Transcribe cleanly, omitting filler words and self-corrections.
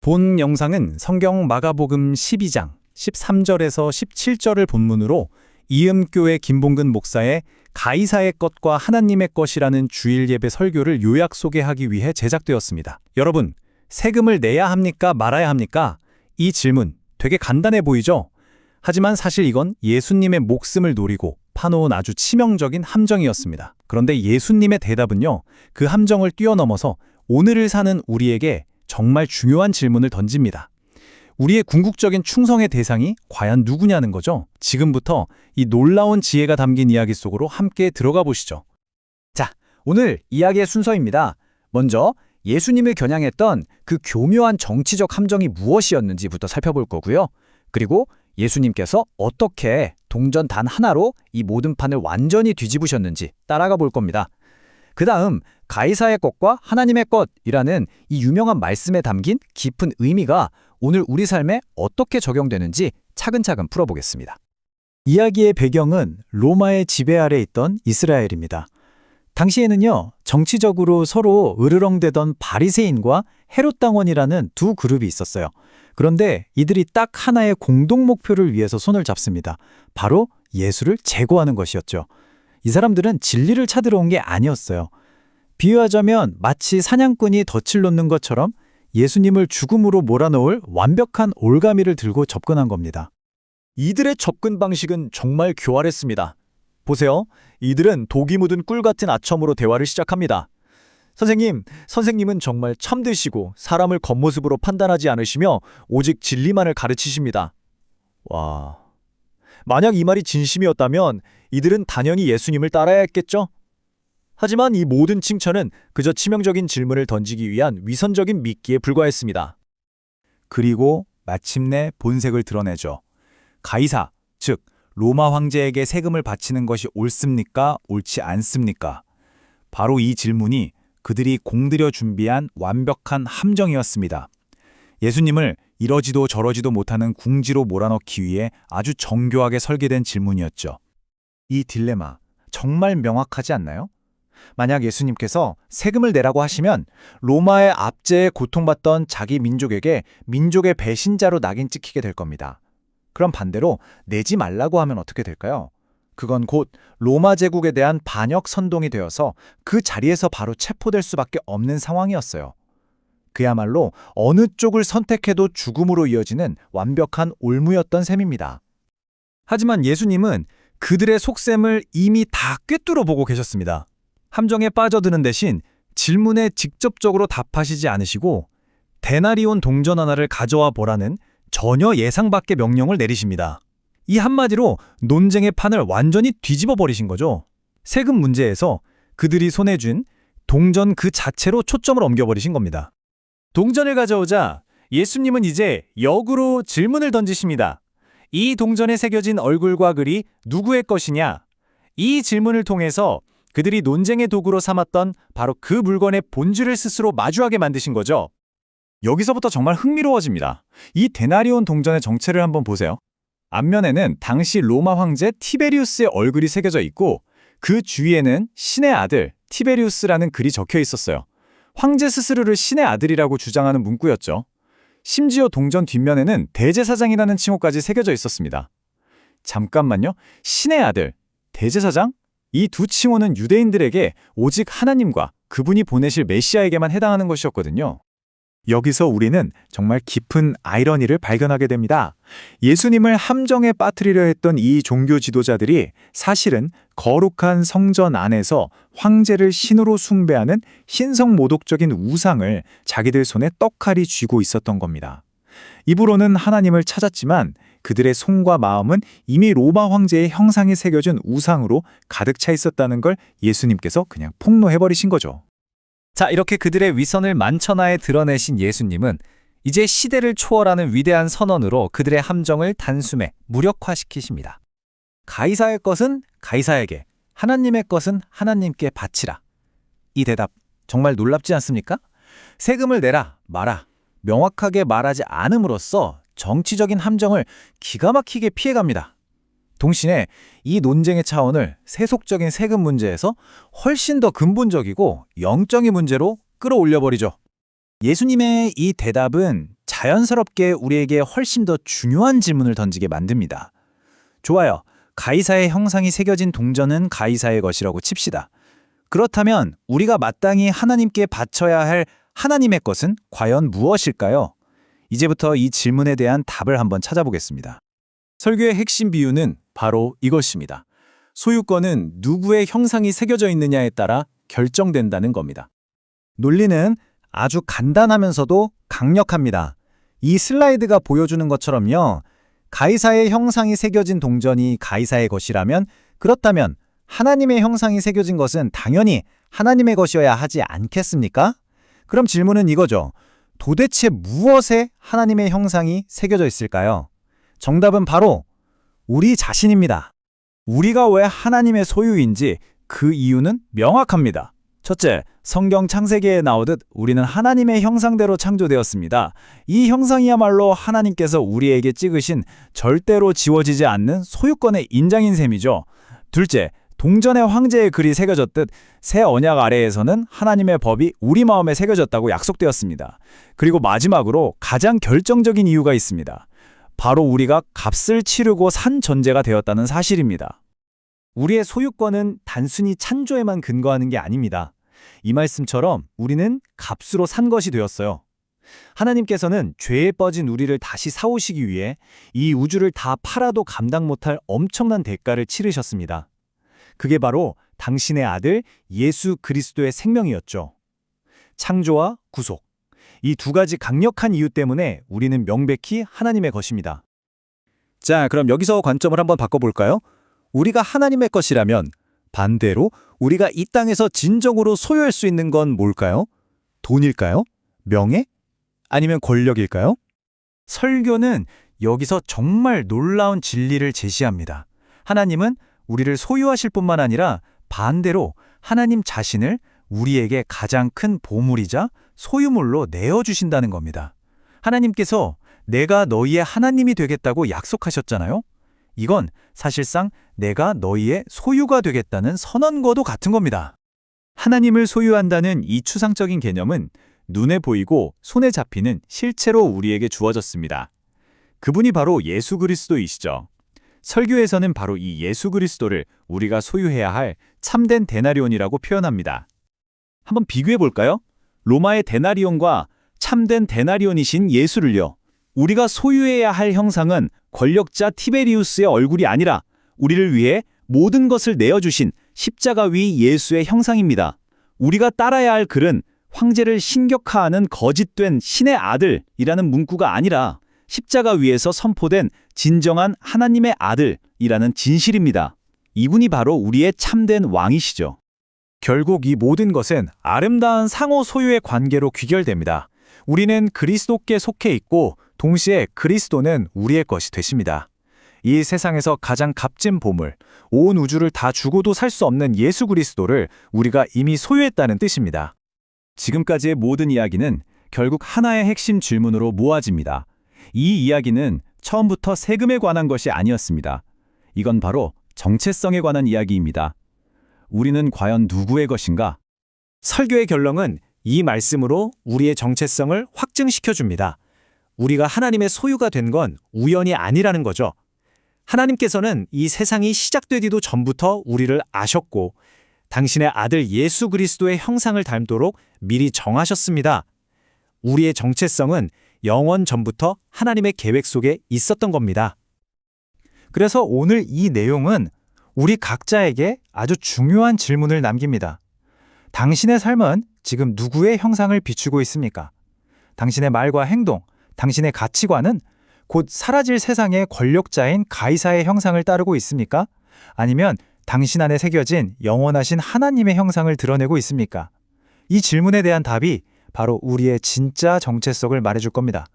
본 영상은 성경 마가복음 12장 13절에서 17절을 본문으로 이음교회 김봉근 목사의 가이사의 것과 하나님의 것이라는 주일 예배 설교를 요약 소개하기 위해 제작되었습니다. 여러분, 세금을 내야 합니까? 말아야 합니까? 이 질문 되게 간단해 보이죠? 하지만 사실 이건 예수님의 목숨을 노리고 파놓은 아주 치명적인 함정이었습니다. 그런데 예수님의 대답은요, 그 함정을 뛰어넘어서 오늘을 사는 우리에게 정말 중요한 질문을 던집니다. 우리의 궁극적인 충성의 대상이 과연 누구냐는 거죠. 지금부터 이 놀라운 지혜가 담긴 이야기 속으로 함께 들어가 보시죠. 자, 오늘 이야기의 순서입니다. 먼저 예수님을 겨냥했던 그 교묘한 정치적 함정이 무엇이었는지부터 살펴볼 거고요. 그리고 예수님께서 어떻게 동전 단 하나로 이 모든 판을 완전히 뒤집으셨는지 따라가 볼 겁니다. 그 다음 가이사의 것과 하나님의 것이라는 이 유명한 말씀에 담긴 깊은 의미가 오늘 우리 삶에 어떻게 적용되는지 차근차근 풀어보겠습니다. 이야기의 배경은 로마의 지배 아래 있던 이스라엘입니다. 당시에는요, 정치적으로 서로 으르렁대던 바리새인과 헤롯 당원이라는 두 그룹이 있었어요. 그런데 이들이 딱 하나의 공동 목표를 위해서 손을 잡습니다. 바로 예수를 제거하는 것이었죠. 이 사람들은 진리를 찾으러 온 게 아니었어요. 비유하자면 마치 사냥꾼이 덫을 놓는 것처럼 예수님을 죽음으로 몰아넣을 완벽한 올가미를 들고 접근한 겁니다. 이들의 접근 방식은 정말 교활했습니다. 보세요. 이들은 독이 묻은 꿀 같은 아첨으로 대화를 시작합니다. 선생님은 정말 참되시고 사람을 겉모습으로 판단하지 않으시며 오직 진리만을 가르치십니다. 와, 만약 이 말이 진심이었다면 이들은 단연히 예수님을 따라야 했겠죠? 하지만 이 모든 칭찬은 그저 치명적인 질문을 던지기 위한 위선적인 미끼에 불과했습니다. 그리고 마침내 본색을 드러내죠. 가이사, 즉 로마 황제에게 세금을 바치는 것이 옳습니까? 옳지 않습니까? 바로 이 질문이 그들이 공들여 준비한 완벽한 함정이었습니다. 예수님을 이러지도 저러지도 못하는 궁지로 몰아넣기 위해 아주 정교하게 설계된 질문이었죠. 이 딜레마 정말 명확하지 않나요? 만약 예수님께서 세금을 내라고 하시면 로마의 압제에 고통받던 자기 민족에게 민족의 배신자로 낙인 찍히게 될 겁니다. 그럼 반대로 내지 말라고 하면 어떻게 될까요? 그건 곧 로마 제국에 대한 반역 선동이 되어서 그 자리에서 바로 체포될 수밖에 없는 상황이었어요. 그야말로 어느 쪽을 선택해도 죽음으로 이어지는 완벽한 올무였던 셈입니다. 하지만 예수님은 그들의 속셈을 이미 다 꿰뚫어 보고 계셨습니다. 함정에 빠져드는 대신 질문에 직접적으로 답하시지 않으시고 데나리온 동전 하나를 가져와 보라는 전혀 예상 밖의 명령을 내리십니다. 이 한마디로 논쟁의 판을 완전히 뒤집어 버리신 거죠. 세금 문제에서 그들이 손에 쥔 동전 그 자체로 초점을 옮겨버리신 겁니다. 동전을 가져오자 예수님은 이제 역으로 질문을 던지십니다. 이 동전에 새겨진 얼굴과 글이 누구의 것이냐? 이 질문을 통해서 그들이 논쟁의 도구로 삼았던 바로 그 물건의 본질을 스스로 마주하게 만드신 거죠. 여기서부터 정말 흥미로워집니다. 이 데나리온 동전의 정체를 한번 보세요. 앞면에는 당시 로마 황제 티베리우스의 얼굴이 새겨져 있고 그 주위에는 신의 아들 티베리우스라는 글이 적혀 있었어요. 황제 스스로를 신의 아들이라고 주장하는 문구였죠. 심지어 동전 뒷면에는 대제사장이라는 칭호까지 새겨져 있었습니다. 잠깐만요. 신의 아들, 대제사장? 이 두 칭호는 유대인들에게 오직 하나님과 그분이 보내실 메시아에게만 해당하는 것이었거든요. 여기서 우리는 정말 깊은 아이러니를 발견하게 됩니다. 예수님을 함정에 빠뜨리려 했던 이 종교 지도자들이 사실은 거룩한 성전 안에서 황제를 신으로 숭배하는 신성모독적인 우상을 자기들 손에 떡하리 쥐고 있었던 겁니다. 입으로는 하나님을 찾았지만 그들의 손과 마음은 이미 로마 황제의 형상이 새겨진 우상으로 가득 차 있었다는 걸 예수님께서 그냥 폭로해버리신 거죠. 자, 이렇게 그들의 위선을 만천하에 드러내신 예수님은 이제 시대를 초월하는 위대한 선언으로 그들의 함정을 단숨에 무력화시키십니다. 가이사의 것은 가이사에게, 하나님의 것은 하나님께 바치라. 이 대답 정말 놀랍지 않습니까? 세금을 내라, 마라. 명확하게 말하지 않음으로써 정치적인 함정을 기가 막히게 피해갑니다. 동시에 이 논쟁의 차원을 세속적인 세금 문제에서 훨씬 더 근본적이고 영적인 문제로 끌어올려버리죠. 예수님의 이 대답은 자연스럽게 우리에게 훨씬 더 중요한 질문을 던지게 만듭니다. 좋아요. 가이사의 형상이 새겨진 동전은 가이사의 것이라고 칩시다. 그렇다면 우리가 마땅히 하나님께 바쳐야 할 하나님의 것은 과연 무엇일까요? 이제부터 이 질문에 대한 답을 한번 찾아보겠습니다. 설교의 핵심 비유는 바로 이것입니다. 소유권은 누구의 형상이 새겨져 있느냐에 따라 결정된다는 겁니다. 논리는 아주 간단하면서도 강력합니다. 이 슬라이드가 보여주는 것처럼요. 가이사의 형상이 새겨진 동전이 가이사의 것이라면 그렇다면 하나님의 형상이 새겨진 것은 당연히 하나님의 것이어야 하지 않겠습니까? 그럼 질문은 이거죠. 도대체 무엇에 하나님의 형상이 새겨져 있을까요? 정답은 바로 우리 자신입니다. 우리가 왜 하나님의 소유인지 그 이유는 명확합니다. 첫째, 성경 창세기에 나오듯 우리는 하나님의 형상대로 창조되었습니다. 이 형상이야말로 하나님께서 우리에게 찍으신 절대로 지워지지 않는 소유권의 인장인 셈이죠. 둘째, 동전의 황제의 글이 새겨졌듯 새 언약 아래에서는 하나님의 법이 우리 마음에 새겨졌다고 약속되었습니다. 그리고 마지막으로 가장 결정적인 이유가 있습니다. 바로 우리가 값을 치르고 산 존재가 되었다는 사실입니다. 우리의 소유권은 단순히 찬조에만 근거하는 게 아닙니다. 이 말씀처럼 우리는 값으로 산 것이 되었어요. 하나님께서는 죄에 빠진 우리를 다시 사오시기 위해 이 우주를 다 팔아도 감당 못할 엄청난 대가를 치르셨습니다. 그게 바로 당신의 아들 예수 그리스도의 생명이었죠. 창조와 구속. 이 두 가지 강력한 이유 때문에 우리는 명백히 하나님의 것입니다. 자, 그럼 여기서 관점을 한번 바꿔볼까요? 우리가 하나님의 것이라면 반대로 우리가 이 땅에서 진정으로 소유할 수 있는 건 뭘까요? 돈일까요? 명예? 아니면 권력일까요? 설교는 여기서 정말 놀라운 진리를 제시합니다. 하나님은 우리를 소유하실 뿐만 아니라 반대로 하나님 자신을 우리에게 가장 큰 보물이자 소유물로 내어주신다는 겁니다. 하나님께서 내가 너희의 하나님이 되겠다고 약속하셨잖아요. 이건 사실상 내가 너희의 소유가 되겠다는 선언과도 같은 겁니다. 하나님을 소유한다는 이 추상적인 개념은 눈에 보이고 손에 잡히는 실체로 우리에게 주어졌습니다. 그분이 바로 예수 그리스도이시죠. 설교에서는 바로 이 예수 그리스도를 우리가 소유해야 할 참된 데나리온이라고 표현합니다. 한번 비교해 볼까요? 로마의 데나리온과 참된 데나리온이신 예수를요. 우리가 소유해야 할 형상은 권력자 티베리우스의 얼굴이 아니라 우리를 위해 모든 것을 내어주신 십자가 위 예수의 형상입니다. 우리가 따라야 할 글은 황제를 신격화하는 거짓된 신의 아들이라는 문구가 아니라 십자가 위에서 선포된 진정한 하나님의 아들이라는 진실입니다. 이분이 바로 우리의 참된 왕이시죠. 결국 이 모든 것은 아름다운 상호 소유의 관계로 귀결됩니다. 우리는 그리스도께 속해 있고 동시에 그리스도는 우리의 것이 되십니다. 이 세상에서 가장 값진 보물, 온 우주를 다 주고도 살 수 없는 예수 그리스도를 우리가 이미 소유했다는 뜻입니다. 지금까지의 모든 이야기는 결국 하나의 핵심 질문으로 모아집니다. 이 이야기는 처음부터 세금에 관한 것이 아니었습니다. 이건 바로 정체성에 관한 이야기입니다. 우리는 과연 누구의 것인가? 설교의 결론은 이 말씀으로 우리의 정체성을 확증시켜줍니다. 우리가 하나님의 소유가 된 건 우연이 아니라는 거죠. 하나님께서는 이 세상이 시작되기도 전부터 우리를 아셨고 당신의 아들 예수 그리스도의 형상을 닮도록 미리 정하셨습니다. 우리의 정체성은 영원 전부터 하나님의 계획 속에 있었던 겁니다. 그래서 오늘 이 내용은 우리 각자에게 아주 중요한 질문을 남깁니다. 당신의 삶은 지금 누구의 형상을 비추고 있습니까? 당신의 말과 행동, 당신의 가치관은 곧 사라질 세상의 권력자인 가이사의 형상을 따르고 있습니까? 아니면 당신 안에 새겨진 영원하신 하나님의 형상을 드러내고 있습니까? 이 질문에 대한 답이 바로 우리의 진짜 정체성을 말해줄 겁니다.